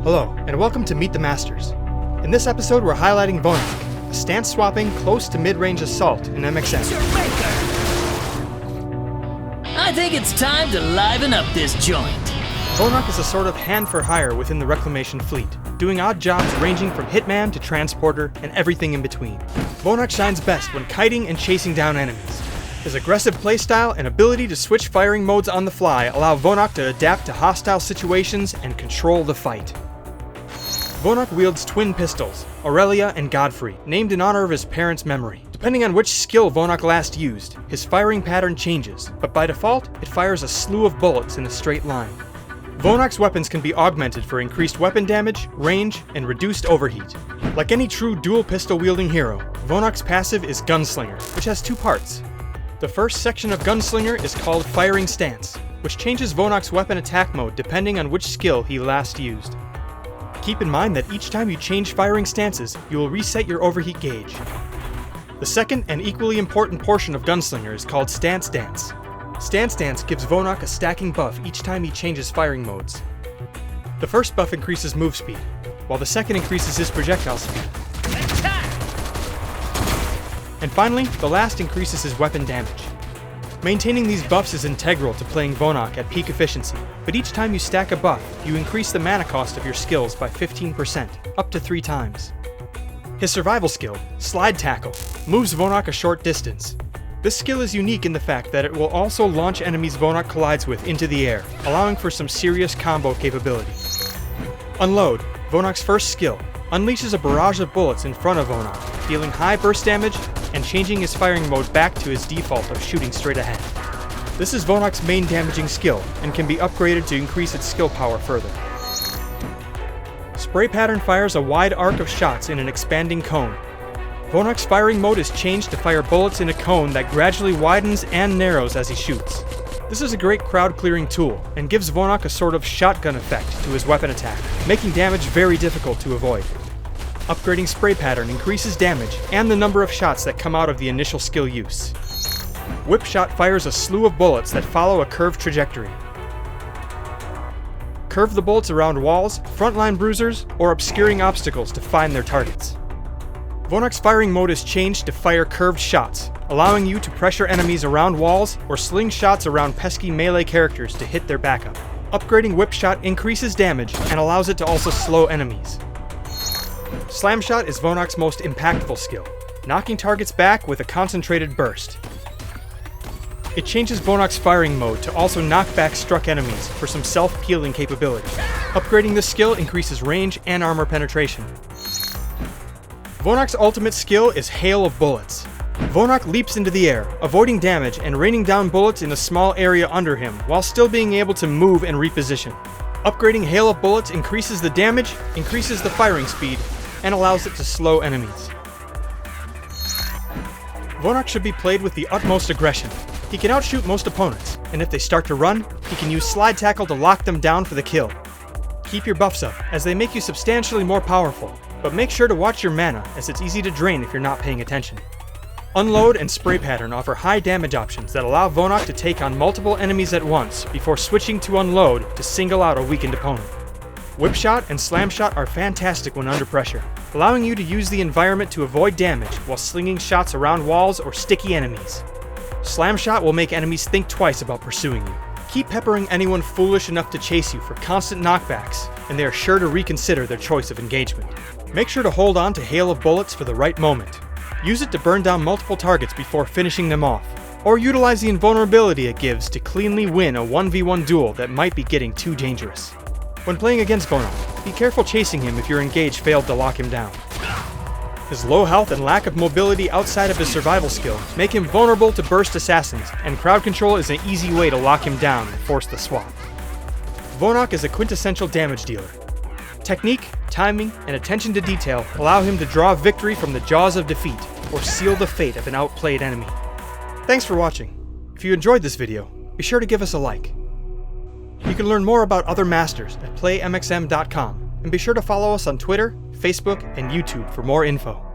Hello, and welcome to Meet the Masters. In this episode, we're highlighting Vonak, a stance-swapping, close to mid-range assault in MXM. I think it's time to liven up this joint. Vonak is a sort of hand-for-hire within the Reclamation fleet, doing odd jobs ranging from hitman to transporter and everything in between. Vonak shines best when kiting and chasing down enemies. His aggressive playstyle and ability to switch firing modes on the fly allow Vonak to adapt to hostile situations and control the fight. Vonak wields twin pistols, Aurelia and Godfrey, named in honor of his parents' memory. Depending on which skill Vonak last used, his firing pattern changes, but by default, it fires a slew of bullets in a straight line. Vonak's weapons can be augmented for increased weapon damage, range, and reduced overheat. Like any true dual pistol-wielding hero, Vonak's passive is Gunslinger, which has two parts. The first section of Gunslinger is called Firing Stance, which changes Vonak's weapon attack mode depending on which skill he last used. Keep in mind that each time you change firing stances, you will reset your overheat gauge. The second and equally important portion of Gunslinger is called Stance Dance. Stance Dance gives Vonak a stacking buff each time he changes firing modes. The first buff increases move speed, while the second increases his projectile speed. And finally, the last increases his weapon damage. Maintaining these buffs is integral to playing Vonak at peak efficiency, but each time you stack a buff, you increase the mana cost of your skills by 15%, up to 3 times. His survival skill, Slide Tackle, moves Vonak a short distance. This skill is unique in the fact that it will also launch enemies Vonak collides with into the air, allowing for some serious combo capability. Unload, Vonak's first skill, unleashes a barrage of bullets in front of Vonak, dealing high burst damage and changing his firing mode back to his default of shooting straight ahead. This is Vonak's main damaging skill, and can be upgraded to increase its skill power further. Spray Pattern fires a wide arc of shots in an expanding cone. Vonak's firing mode is changed to fire bullets in a cone that gradually widens and narrows as he shoots. This is a great crowd clearing tool, and gives Vonak a sort of shotgun effect to his weapon attack, making damage very difficult to avoid. Upgrading Spray Pattern increases damage and the number of shots that come out of the initial skill use. Whip Shot fires a slew of bullets that follow a curved trajectory. Curve the bullets around walls, frontline bruisers, or obscuring obstacles to find their targets. Vonak's firing mode is changed to fire curved shots, allowing you to pressure enemies around walls or sling shots around pesky melee characters to hit their backup. Upgrading Whip Shot increases damage and allows it to also slow enemies. Slam Shot is Vonak's most impactful skill, knocking targets back with a concentrated burst. It changes Vonak's firing mode to also knock back struck enemies for some self-peeling capability. Upgrading this skill increases range and armor penetration. Vonak's ultimate skill is Hail of Bullets. Vonak leaps into the air, avoiding damage and raining down bullets in a small area under him, while still being able to move and reposition. Upgrading Hail of Bullets increases the damage, increases the firing speed, and allows it to slow enemies. Vonak should be played with the utmost aggression. He can outshoot most opponents, and if they start to run, he can use Slide Tackle to lock them down for the kill. Keep your buffs up, as they make you substantially more powerful, but make sure to watch your mana, as it's easy to drain if you're not paying attention. Unload and Spray Pattern offer high damage options that allow Vonak to take on multiple enemies at once before switching to Unload to single out a weakened opponent. Whip Shot and Slam Shot are fantastic when under pressure, allowing you to use the environment to avoid damage while slinging shots around walls or sticky enemies. Slam Shot will make enemies think twice about pursuing you. Keep peppering anyone foolish enough to chase you for constant knockbacks, and they are sure to reconsider their choice of engagement. Make sure to hold on to Hail of Bullets for the right moment. Use it to burn down multiple targets before finishing them off, or utilize the invulnerability it gives to cleanly win a 1v1 duel that might be getting too dangerous. When playing against Vonak, be careful chasing him if your engage failed to lock him down. His low health and lack of mobility outside of his survival skill make him vulnerable to burst assassins, and crowd control is an easy way to lock him down and force the swap. Vonak is a quintessential damage dealer. Technique, timing, and attention to detail allow him to draw victory from the jaws of defeat, or seal the fate of an outplayed enemy. Thanks for watching. If you enjoyed this video, be sure to give us a like. You can learn more about other masters at playmxm.com, and be sure to follow us on Twitter, Facebook, and YouTube for more info.